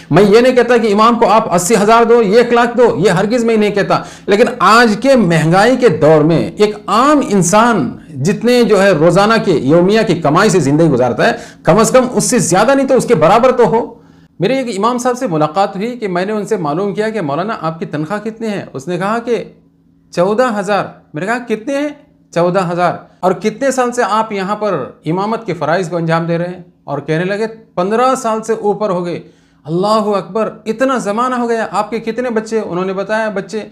मैं ये नहीं कहता कि इमाम को आप 80,000 दो, 1 लाख दो, ये हरगिज मैं नहीं कहता। लेकिन आज के महंगाई के दौर में एक आम इंसान जितने जो है रोजाना के यौमिया की कमाई से जिंदगी गुजारता है, कम से कम उससे ज्यादा नहीं तो उसके बराबर तो हो। मेरे एक इमाम साहब से मुलाकात हुई कि मैंने उनसे मालूम किया कि मौलाना आपकी तनख्वाह कितनी है। उसने कहा कि 14,000। मैंने कहा कितने हैं? 14,000। और कितने साल से आप यहाँ पर इमामत के फ़राइज़ को अंजाम दे रहे हैं? और कहने लगे 15 साल से ऊपर हो गए। अल्लाह अकबर, इतना ज़माना हो गया। आपके कितने बच्चे? उन्होंने बताया बच्चे।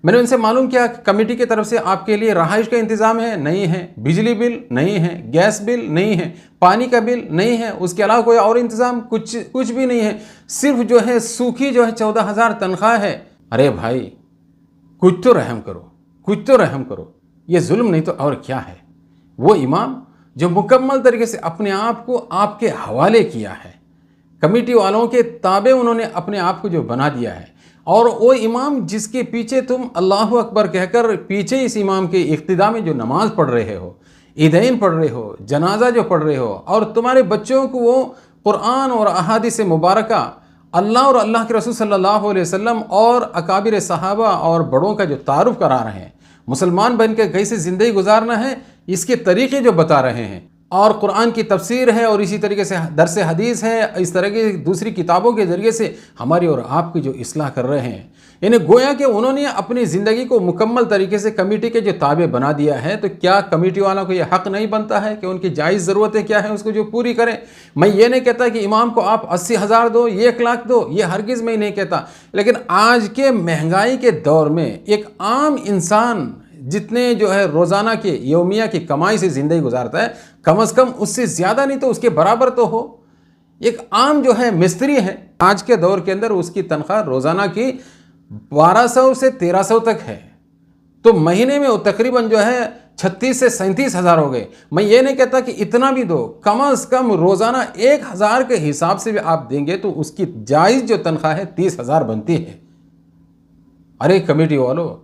मैंने उनसे मालूम किया कमेटी की तरफ से आपके लिए रहाइश का इंतज़ाम है? नहीं है। बिजली बिल नहीं है, गैस बिल नहीं है, पानी का बिल नहीं है, उसके अलावा कोई और इंतज़ाम कुछ भी नहीं है। सिर्फ जो है सूखी जो है 14,000 तनख्वाह है। अरे भाई, कुछ तो रहम करो, कुछ तो रहम करो। ये जुल्म नहीं तो और क्या है? वो इमाम जो मुकम्मल तरीके से अपने आप को आपके हवाले किया है, कमेटी वालों के ताबे उन्होंने अपने आप को जो बना दिया है, और वो इमाम जिसके पीछे तुम अल्लाह अकबर कहकर पीछे इस इमाम के इक्तिदा में जो नमाज पढ़ रहे हो, ईदैन पढ़ रहे हो, जनाजा जो पढ़ रहे हो, और तुम्हारे बच्चों को वो कुरान और अहादीस मुबारका अल्लाह और अल्लाह के रसूल सल्लल्लाहु अलैहि वसल्लम और अकाबिर सहाबा और बड़ों का जो तारुफ करा रहे हैं, मुसलमान बन के कैसे ज़िंदगी गुजारना है इसके तरीक़े जो बता रहे हैं, और कुरान की तफसीर है, और इसी तरीके से दरस हदीस है, इस तरह की दूसरी किताबों के ज़रिए से हमारी और आपकी जो इस्लाह कर रहे हैं। यानी गोया कि उन्होंने अपनी ज़िंदगी को मुकम्मल तरीके से कमेटी के जो ताबे बना दिया है, तो क्या कमेटी वालों को यह हक़ नहीं बनता है कि उनकी जायज़ ज़रूरतें क्या हैं उसको जो पूरी करें? मैं ये नहीं कहता कि इमाम को आप 80,000 दो, 1 लाख दो, ये हरगिज़ मैं नहीं कहता। लेकिन आज के महंगाई के दौर में एक आम इंसान जितने जो है रोज़ाना के यौमिया की कमाई से ज़िंदगी गुजारता है, कम से कम उससे ज़्यादा नहीं तो उसके बराबर तो हो। एक आम जो है मिस्त्री है, आज के दौर के अंदर उसकी तनख्वाह रोज़ाना की 1200 से 1300 तक है, तो महीने में वो तकरीबन जो है 36 से 37,000 हो गए। मैं ये नहीं कहता कि इतना भी दो, कम से कम रोज़ाना 1,000 के हिसाब से भी आप देंगे तो उसकी जायज़ जो तनख्वाह है 30,000 बनती है। अरे कमेटी वालों,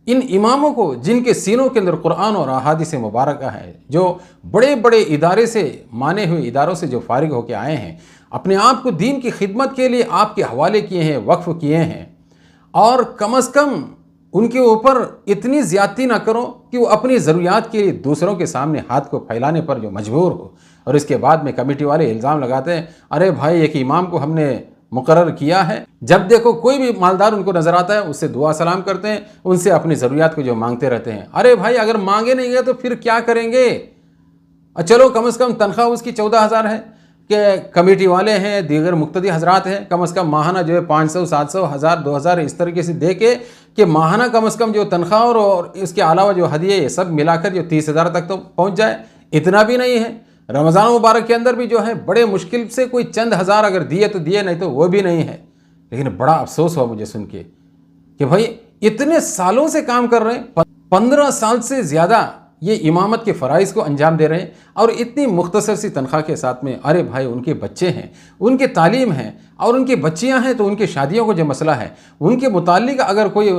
इन इमामों को जिनके सीनों के अंदर कुरान और अहादीस मुबारक है, जो बड़े बड़े इदारे से माने हुए इदारों से जो फारिग होकर आए हैं, अपने आप को दीन की खिदमत के लिए आपके हवाले किए हैं, वक्फ किए हैं, और कम से कम उनके ऊपर इतनी ज़्यादती ना करो कि वो अपनी ज़रूरियात के लिए दूसरों के सामने हाथ को फैलाने पर जो मजबूर हो। और इसके बाद में कमेटी वाले इल्ज़ाम लगाते हैं, अरे भाई एक इमाम को हमने मुकर्रर किया है, जब देखो कोई भी मालदार उनको नज़र आता है उससे दुआ सलाम करते हैं, उनसे अपनी ज़रूरियात को जो मांगते रहते हैं। अरे भाई, अगर मांगे नहीं गए तो फिर क्या करेंगे? चलो कम से कम तनख्वाह उसकी 14,000 है कि कमेटी वाले हैं, दीगर मुक्तदी हजरात हैं, कम से कम माहाना जो है 500, 700, 1000, 2000 इस तरीके से दे के कि माहाना कम से कम जो तनख्वाह और इसके अलावा जो हदिये ये सब मिलाकर जो 30,000 तक तो पहुँच जाए। इतना भी नहीं है। रमज़ान मुबारक के अंदर भी जो है बड़े मुश्किल से कोई चंद हज़ार अगर दिए तो दिए, नहीं तो वो भी नहीं है। लेकिन बड़ा अफसोस हुआ मुझे सुन के कि भाई इतने सालों से काम कर रहे हैं, 15 साल से ज़्यादा ये इमामत के फ़राइज़ को अंजाम दे रहे हैं, और इतनी मुख्तसर सी तनख्वाह के साथ में। अरे भाई, उनके बच्चे हैं, उनके तालीम है, और उनकी बच्चियां हैं, तो उनकी शादियों को जो मसला है उनके मुताल्लिक अगर कोई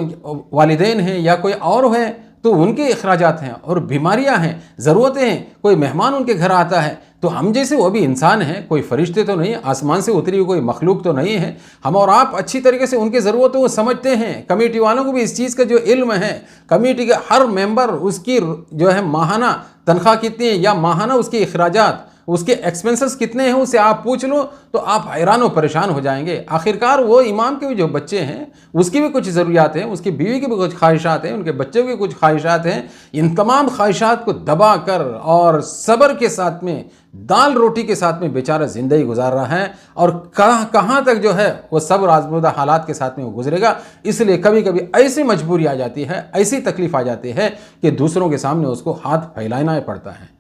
वालिदैन हैं या कोई और है तो उनके अखराजात हैं, और बीमारियां हैं, ज़रूरतें हैं, कोई मेहमान उनके घर आता है तो हम जैसे वो भी इंसान हैं, कोई फरिश्ते तो नहीं, आसमान से उतरी हुई कोई मखलूक तो नहीं है। हम और आप अच्छी तरीके से उनकी ज़रूरतों को समझते हैं। कमेटी वालों को भी इस चीज़ का जो इल्म है, कमेटी के हर मेंबर उसकी जो है माहाना तनख्वाह कितनी है या माहाना उसके अखराजात, उसके एक्सपेंसेस कितने हैं, उसे आप पूछ लो तो आप हैरान और परेशान हो जाएंगे। आखिरकार वो इमाम के भी जो बच्चे हैं उसकी भी कुछ ज़रूरियात हैं, उसकी बीवी की भी कुछ ख्वाहिशात हैं, उनके बच्चों की कुछ ख्वाहिशात हैं। इन तमाम ख्वाहिशात को दबा कर और सब्र के साथ में, दाल रोटी के साथ में बेचारा ज़िंदगी गुजार रहा है, और कहाँ तक जो है वो सब्र आज़मूदा हालात के साथ में वो गुजरेगा। इसलिए कभी कभी ऐसी मजबूरी आ जाती है, ऐसी तकलीफ़ आ जाती है कि दूसरों के सामने उसको हाथ फैलाना पड़ता है।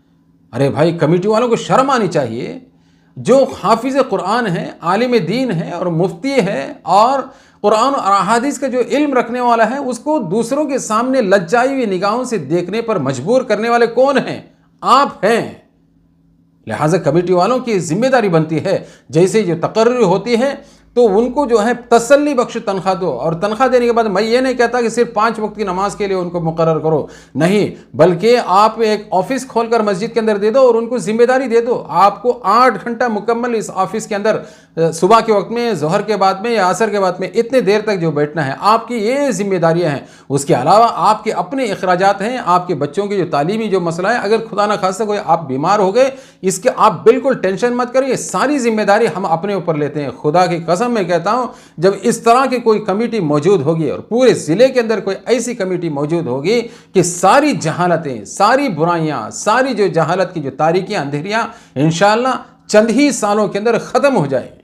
अरे भाई, कमेटी वालों को शर्म आनी चाहिए। जो हाफिज़ कुरान है, आलिम दीन है और मुफ्ती है, और कुरान और अहादीस का जो इल्म रखने वाला है, उसको दूसरों के सामने लज्जाई हुई निगाहों से देखने पर मजबूर करने वाले कौन हैं? आप हैं। लिहाजा कमेटी वालों की जिम्मेदारी बनती है, जैसे जो तकर्री होती है तो उनको जो है तसल्ली बख्श तनख्वाह दो। और तनख्वाह देने के बाद मैं ये नहीं कहता कि सिर्फ 5 वक्त की नमाज के लिए उनको मुकर्रर करो, नहीं, बल्कि आप एक ऑफिस खोलकर मस्जिद के अंदर दे दो और उनको जिम्मेदारी दे दो। आपको 8 घंटा मुकम्मल इस ऑफिस के अंदर सुबह के वक्त में, जोहर के बाद में या असर के बाद में इतने देर तक जो बैठना है, आपकी ये जिम्मेदारियां हैं। उसके अलावा आपके अपने अखराजात हैं, आपके बच्चों की जो तालीमी जो मसला है, अगर खुदा ना खास्ता कोई आप बीमार हो गए, इसके आप बिल्कुल टेंशन मत करिए, सारी जिम्मेदारी हम अपने ऊपर लेते हैं। खुदा की कसम मैं कहता हूं, जब इस तरह की कोई कमेटी मौजूद होगी और पूरे जिले के अंदर कोई ऐसी कमेटी मौजूद होगी कि सारी जहालतें, सारी बुराइयां, सारी जो जहालत की जो तारीकियां, अंधेरियां इंशाअल्लाह चंद ही सालों के अंदर खत्म हो जाएंगी।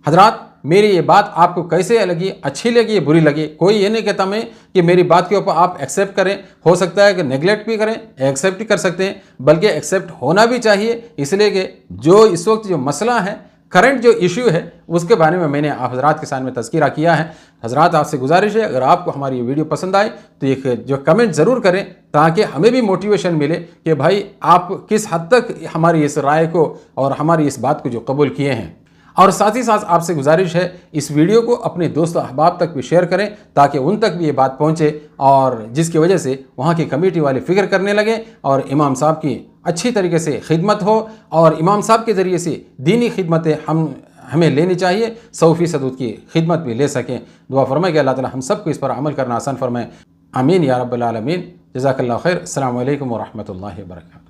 हजरात, मेरी ये बात आपको कैसे लगी, अच्छी लगी या बुरी लगी, कोई ये नहीं कहता मैं कि मेरी बात के ऊपर आप एक्सेप्ट करें। हो सकता है कि नेगलेक्ट भी करें, एक्सेप्ट भी कर सकते हैं, बल्कि एक्सेप्ट होना भी चाहिए, इसलिए कि जो इस वक्त जो मसला है, करंट जो इशू है, उसके बारे में मैंने आप हजरात के सामने तज़किरा किया है। हजरात, आपसे गुजारिश है, अगर आपको हमारी ये वीडियो पसंद आए तो एक जो कमेंट ज़रूर करें, ताकि हमें भी मोटिवेशन मिले कि भाई आप किस हद तक हमारी इस राय को और हमारी इस बात को जो कबूल किए हैं। और साथ ही साथ आपसे गुजारिश है, इस वीडियो को अपने दोस्तों अहबाब तक भी शेयर करें, ताकि उन तक भी ये बात पहुँचे, और जिसकी वजह से वहाँ की कमेटी वाले फ़िक्र करने लगे और इमाम साहब की अच्छी तरीके से खिदमत हो, और इमाम साहब के ज़रिए से दीनी खिदमतें हमें लेनी चाहिए, 100% की खिदमत भी ले सकें। दुआ फरमाए कि अल्लाह ताला हम सबको इस पर अमल करना आसान फरमाए। आमीन या रब्बल आलमीन। जज़ाकल्लाहु खैर। अस्सलामु अलैकुम व रहमतुल्लाहि व बरकातुहू।